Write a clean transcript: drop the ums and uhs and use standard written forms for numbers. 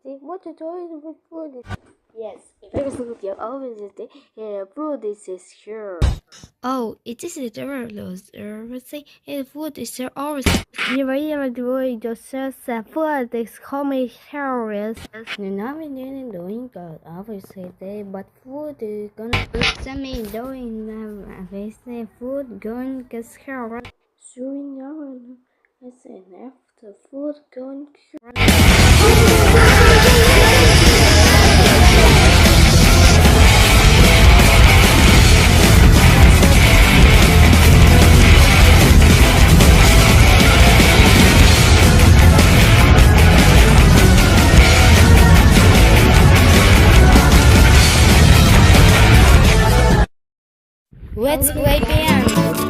What to do with food? Yes, because obviously food is here. Oh, it is the developers. Food is always even doing the food is coming here. Nothing doing God, obviously, but food is gonna Send me doing obviously food going get here. soon now. I said after food going. Let's play piano.